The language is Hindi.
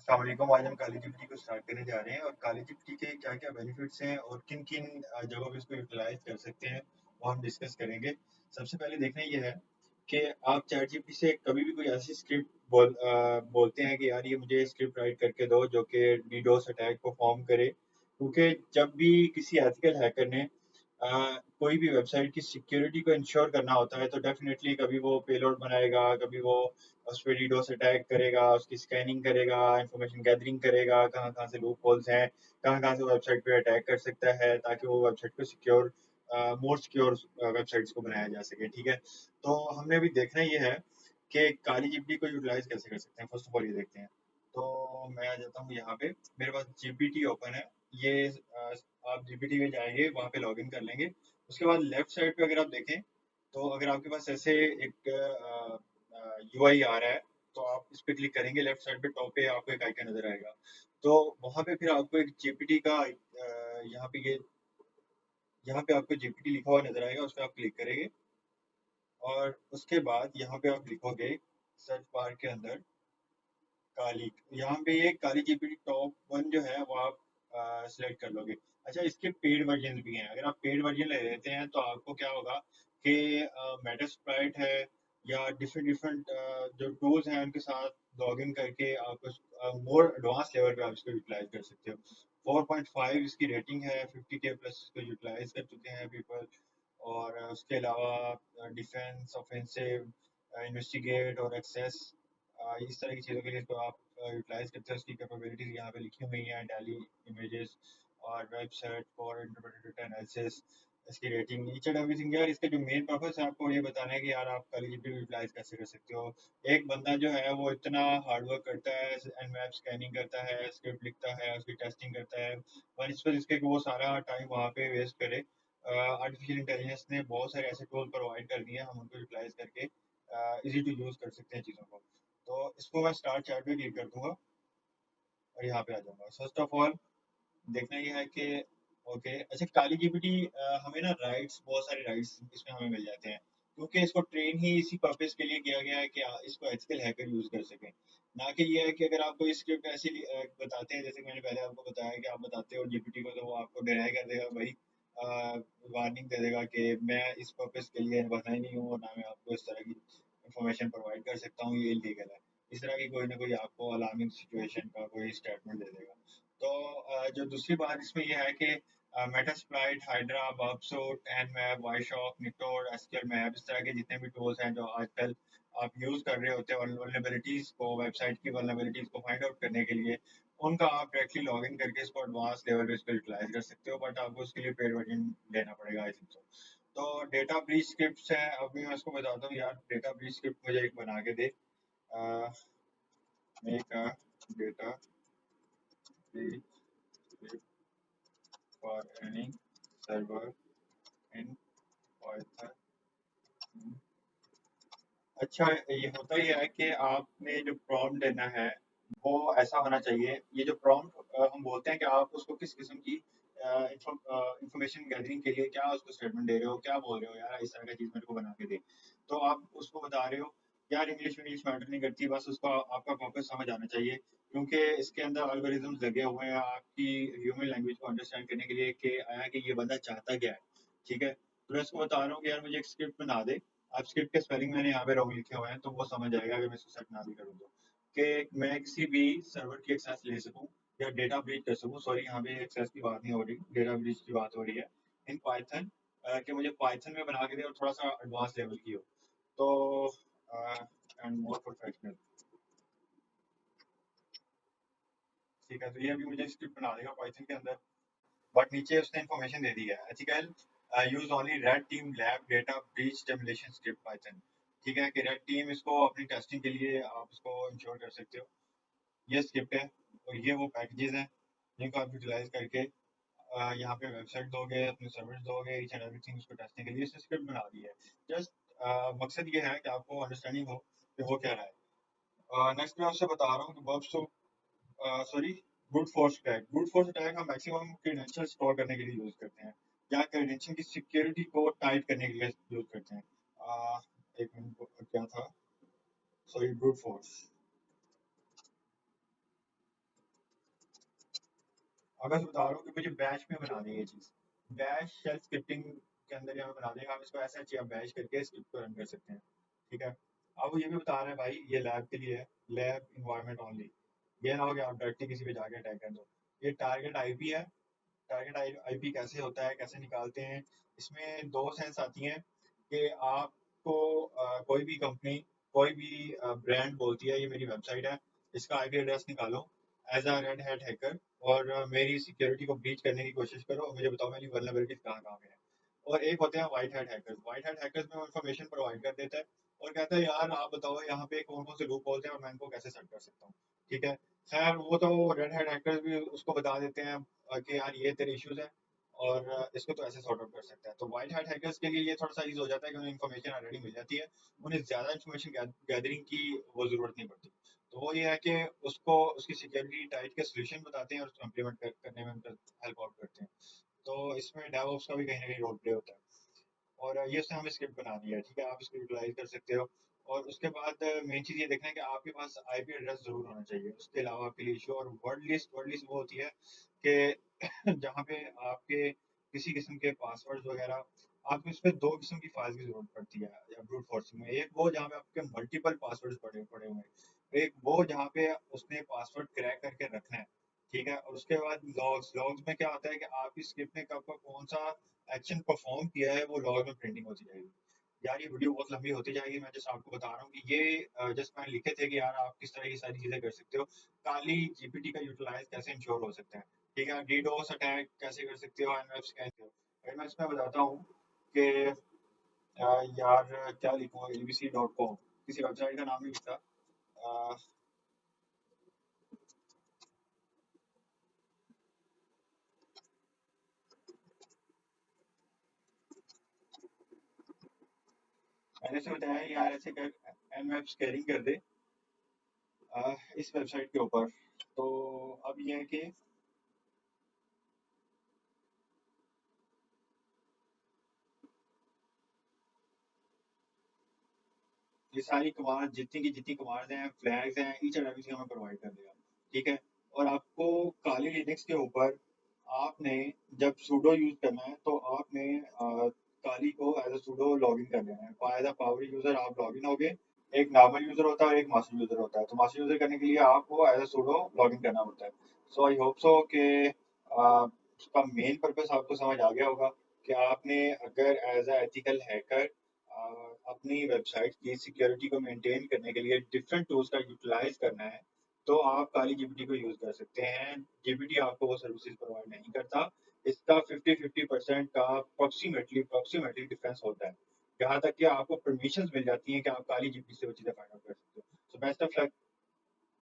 अस्सलाम वालेकुम। आज हम काली जीपीटी को स्टार्ट करने जा रहे हैं और काली जीपीटी के क्या-क्या बेनिफिट्स हैं और किन-किन जगहों पे इसको यूटिलाइज़ कर सकते हैं, वो हम डिस्कस करेंगे। सबसे पहले देखना ये है कि आप चैट जीपीटी से कभी भी कोई ऐसी स्क्रिप्ट बोलते हैं कि यार ये मुझे स्क्रिप्ट राइट करके दो जो कि डीडोस अटैक को फॉर्म करे। क्योंकि जब भी किसी एथिकल हैकर ने कोई भी वेबसाइट की सिक्योरिटी को इंश्योर करना होता है तो डेफिनेटली कभी वो पेलोड बनाएगा, कभी वो उस पे डीडोस अटैक करेगा, उसकी स्कैनिंग करेगा, इंफॉर्मेशन गैदरिंग करेगा, कहाँ-कहाँ से लूप होल्स हैं, कहाँ-कहाँ से वेबसाइट पे अटैक कर सकता है ताकि वो वेबसाइट को सिक्योर मोर सिक्योर वेबसाइट्स को बनाया जा सके, ठीक है? तो हमने अभी देखना ये है कि काली जीपीटी को यूटिलाइज़ कैसे कर सकते हैं, फर्स्ट ऑफ ऑल ये देखते हैं। तो मैं आ जाता हूँ यहाँ पे, मेरे पास जीपीटी ओपन है, ये आप जीपीटी में जाएँगे, वहाँ पे लॉगिन कर लेंगे। उसके बाद लेफ्ट साइड पे अगर आप देखें, तो अगर आपके पास ऐसे एक यूआई आ रहा है, तो आप इस पे क्लिक करेंगे, लेफ्ट साइड पे टॉप पे आपको एक आइकन नज़र आएगा। तो वहाँ पे फिर आपको एक जीपीटी का यहाँ पे आपको जीपीटी लिखा हुआ नज़र आएगा, उस पे आप क्लिक करेंगे और उसके बाद यहाँ पे आप लिखोगे सर्च बार के अंदर काली, यहाँ पे ये काली जीपीटी टॉप 1 जो है वो आप सिलेक्ट कर लोगे। अच्छा, इसके पेड वर्जन भी हैं। अगर आप पेड वर्जन ले लेते हैं तो आपको क्या होगा कि मेटास्प्राइट है या डिफरेंट डिफरेंट जो टूल्स हैं उनके साथ लॉगिन करके आप मोर एडवांस लेवल पे आप इसको यूटिलाइज कर सकते हो। 4.5 इसकी रेटिंग है, 50K प्लस इसको यूटिलाइज कर चुके हैं पीपल। और उसके अलावा डिफेंस, ऑफेंसिव, इन्वेस्टिगेट और एक्सेस, इस तरह की चीज़ों के लिए इसको आप यूटिलाइज करते हैं। उसकी कैपेबिलिटीज यहाँ पे लिखी हुई हैं, डेली इमेजेस और web search for interpreted data analysis, इसकी रेटिंग, ईच एंड एवरीथिंग। यार इसका जो मेन पर्पस है आपको ये बताना है कि यार आप कल जीपीटी यूटिलाइज कैसे कर सकते हो। एक बंदा जो है वो इतना हार्ड वर्क करता है, एनमैप स्कैनिंग करता है, स्क्रिप्ट लिखता है, उसकी टेस्टिंग करता है, पर इस पर इसके वो सारा टाइम वहाँ पे वेस्ट करे। आर्टिफिशियल इंटेलिजेंस ने बहुत सारे ऐसे टूल प्रोवाइड कर दिए हैं, हम उनको यूटिलाइज करके इजी टू यूज कर सकते हैं चीज़ों को। तो इसको मैं स्टार्ट चैट पे क्लिक कर दूंगा और यहाँ पे आ जाऊंगा। फर्स्ट ऑफ ऑल देखना ये है कि ओके, अच्छा काली जीपीटी हमें ना राइट्स, बहुत सारे राइट्स इसमें हमें मिल जाते हैं क्योंकि इसको ट्रेन ही इसी पर्पस के लिए किया गया है कि इसको एथिकल हैकर यूज कर सकें। ना कि ये है कि अगर आप कोई स्क्रिप्ट ऐसी बताते हैं, जैसे मैंने पहले आपको बताया कि आप बताते हो जीपीटी को तो वो आपको डिनाई कर देगा भाई, वार्निंग दे देगा कि मैं इस पर्पस के लिए बना ही नहीं हूँ और ना मैं आपको इस तरह की इंफॉर्मेशन प्रोवाइड कर सकता हूँ, ये इलीगल है। इस तरह की कोई ना कोई आपको अलार्मिंग सिचुएशन का कोई स्टेटमेंट दे देगा। तो जो दूसरी बात इसमें यह है कि मेटास्प्लाइट, हाइड्रा, बर्बसूट, एनमैप, वाईशॉक, निटोर, एसक्यूएल मैप, इस तरह के जितने भी टूल्स हैं जो आजकल आप यूज कर रहे होते हैं वल्नरेबिलिटीज को, वेबसाइट की वल्नरेबिलिटीज को फाइंड आउट करने के लिए, उनका आप डायरेक्टली लॉग इन करके इसको एडवांस लेवल पे इसको यूटिलाइज कर सकते हो, बट आपको उसके लिए पेड वर्जन लेना पड़ेगा आई थिंक सो। तो डेटा ब्रीच स्क्रिप्ट्स है, अभी मैं इसको बताता हूँ यार, डेटा ब्रीच स्क्रिप्ट मुझे एक बना के दे। Make a data breach script for any server in Python. अच्छा, ये होता ही है कि आपने जो प्रॉम्प्ट देना है वो ऐसा होना चाहिए। ये जो प्रॉम्प्ट हम बोलते हैं कि आप उसको किस किस्म की इंफॉर्मेशन गैदरिंग के लिए क्या उसको स्टेटमेंट दे रहे हो, क्या बोल रहे हो, यार इस तरह का चीज़ मेरे को बना के दे। तो आप उसको बता रहे हो यार, इंग्लिश इंग्लिश मैटर नहीं करती, बस उसको आपका पर्पस समझ आना चाहिए क्योंकि इसके अंदर एल्गोरिथम्स लगे हुए हैं आपकी ह्यूमन लैंग्वेज को अंडरस्टैंड करने के लिए कि आया कि ये बंदा चाहता क्या है, ठीक है। तो मैं उसको बता रहा हूँ कि यार मुझे एक स्क्रिप्ट बना दे। अब स्क्रिप्ट के स्पेलिंग मैंने यहाँ पे रॉन्ग लिखे हुए हैं तो वो समझ जाएगा अगर मैं इसको सेट ना भी करूँ तो, कि मैं किसी भी सर्वर की एक्सेस ले सकूँ या डेटा ब्रीच कर सकूँ। सॉरी, यहाँ पे एक्सेस की बात नहीं हो रही, डेटा ब्रीच की बात हो रही है इन पाइथन, कि मुझे पाइथन में बना के दे और थोड़ा सा एडवांस लेवल की हो। तो एंड मोर प्रोफेशनल, ठीक है। तो ये अभी मुझे स्क्रिप्ट बना देगा पाइथन के अंदर, बट नीचे उसने इन्फॉर्मेशन दे दी है, ethical use only red team lab data breach simulation script Python, ठीक है। कि रेड टीम इसको अपनी टेस्टिंग के लिए आप इसको इंश्योर कर सकते हो। ये स्क्रिप्ट है और ये वो पैकेजेस हैं जिनको आप यूटिलाइज करके यहाँ पे वेबसाइट दोगे, अपने सर्विस दोगे, ईच एंड एवरीथिंग उसको टेस्टिंग के लिए इसने स्क्रिप्ट बना दी है। जस्ट मकसद ये है कि आपको अंडरस्टैंडिंग हो कि वो क्या रहा है। नेक्स्ट मैं आपसे बता रहा हूँ कि verb sorry brute force attack. Brute force attack हम मैक्सिमम क्रेडेंशियल स्टोर करने के लिए यूज करते हैं या क्रेडेंशियल की सिक्योरिटी को टाइट करने के लिए यूज करते हैं। एक मिनट, क्या था, सॉरी ब्रूट फोर्स। अब मैं बता रहा हूँ कि मुझे बैच में बना दें ये चीज़। बैच शेल स्क्रिप्टिंग के अंदर यहाँ बना देगा, हम इसको ऐसा चाहिए बैच करके स्क्रिप्ट को रन कर सकते हैं। ठीक है। अब वो ये भी बता रहा है भाई ये लैब के लिए है, लैब इन्वायरमेंट ओनली। ये ना हो कि आप डायरेक्टली किसी पे जाके अटैक कर दो। ये टारगेट आईपी है। टारगेट आईपी कैसे होता है, कैसे निकालते हैं? इसमें दो सेंस आती हैं कि आपको कोई भी कंपनी, कोई भी ब्रांड बोलती है ये मेरी वेबसाइट है, इसका आईपी एड्रेस निकालो as a red hat hacker, और मेरी सिक्योरिटी को ब्रीच करने की कोशिश करो और मुझे बताओ मेरी वल्नरेबिलिटीज कहाँ कहाँ पे है। और एक होते हैं white hat hackers. White hat hackers में वो इन्फॉर्मेशन प्रोवाइड कर देता है और कहता है यार आप बताओ यहाँ पे कौन कौन से लूप होल्स हैं और मैं इनको कैसे सेट कर सकता हूँ। ठीक है। खैर वो तो रेड हैट हैकर्स भी उसको बता देते हैं कि यार ये तेरे इश्यूज हैं और इसको तो ऐसे सॉर्ट आउट कर सकता है। तो वाइट हैट हैकर्स के लिए ये थोड़ा सा ईजी हो जाता है कि उन्हें इन्फॉर्मेशन ऑलरेडी मिल जाती है, उन्हें ज़्यादा इन्फॉर्मेशन गैदरिंग की वो ज़रूरत नहीं पड़ती। तो वो ये है कि उसको उसकी सिक्योरिटी टाइट के सोल्यूशन बताते हैं और उसको इम्प्लीमेंट करने में उनका हेल्प आउट करते हैं। तो इसमें डेवऑप्स का भी कहीं ना कहीं रोल प्ले होता है। और ये उसने हमें स्क्रिप्ट बना दिया है। ठीक है, आप इसको यूटिलाइज कर सकते हो। और उसके बाद मेन चीज़ ये देखना है कि आपके पास आईपी एड्रेस ज़रूर होना चाहिए। उसके अलावा आपके लिए इशू और वर्ड लिस्ट वो होती है कि जहाँ पे आपके किसी किस्म के पासवर्ड्स वगैरह, आपको इसमें दो किस्म की फाइल्स की जरूरत पड़ती है या ब्रूट फोर्सिंग में। एक वो जहाँ पे आपके मल्टीपल पासवर्ड्स पड़े पड़े हुए हैं, एक वो जहाँ पे उसने पासवर्ड क्रैक करके रखना है। ठीक है। और उसके बाद लॉग्स। लॉग्स में क्या होता है कि आपकी स्क्रिप्ट ने कब कौन सा एक्शन परफॉर्म किया है वो लॉग में प्रिंटिंग होती जाएगी। यार ये वीडियो बहुत लंबी होती जाएगी, मैं जस्ट आपको बता रहा हूँ कि ये जस्ट मैंने लिखे थे कि यार आप किस तरह की सारी चीजें कर सकते हो। काली जीपीटी का यूटिलाइज कैसे इंश्योर हो सकता है। ठीक है। डीडोस अटैक कैसे कर सकते हो, एनवेब स्कैन हो। अगर मैं इसमें बताता हूँ कि यार क्या लिखूँ, abc.com किसी वेबसाइट का नाम नहीं लिखता। अ, मैंने से बताया यार ऐसे कर एनवेब स्कैनिंग कर दे इस वेबसाइट के ऊपर। तो अब ये है कि ये सारी कमांड जितनी कमांड हैं, फ्लैग्स हैं, ईच एंड एवरीथिंग हमें प्रोवाइड कर देगा। ठीक है। और आपको काली लिनक्स के ऊपर आपने जब सूडो यूज करना है तो आपने काली को एज अ सूडो लॉगिन कर लेना है। एज अ पावर यूजर आप लॉगिन होगे। एक नॉर्मल यूजर होता है और एक मास्टर यूजर होता है। तो मास्टर यूजर करने के लिए आपको एज अ सूडो लॉगिन करना पड़ता है। सो आई होप सो कि उसका मेन पर्पस आपको समझ आ गया होगा कि आपने अगर एज अ एथिकल हैकर अपनी वेबसाइट की सिक्योरिटी को मेंटेन करने के लिए डिफरेंट टूल्स का यूटिलाइज करना है तो आप काली जीपीटी को यूज कर सकते हैं। जीपीटी आपको वो सर्विसेज प्रोवाइड नहीं करता। इसका 50-50% का अप्रोक्सीमेटली डिफरेंस होता है। यहाँ तक कि आपको परमिशन मिल जाती है कि आप काली जीपीटी से वो चीज़ें फाइंड आउट कर सकते हो। So best of luck.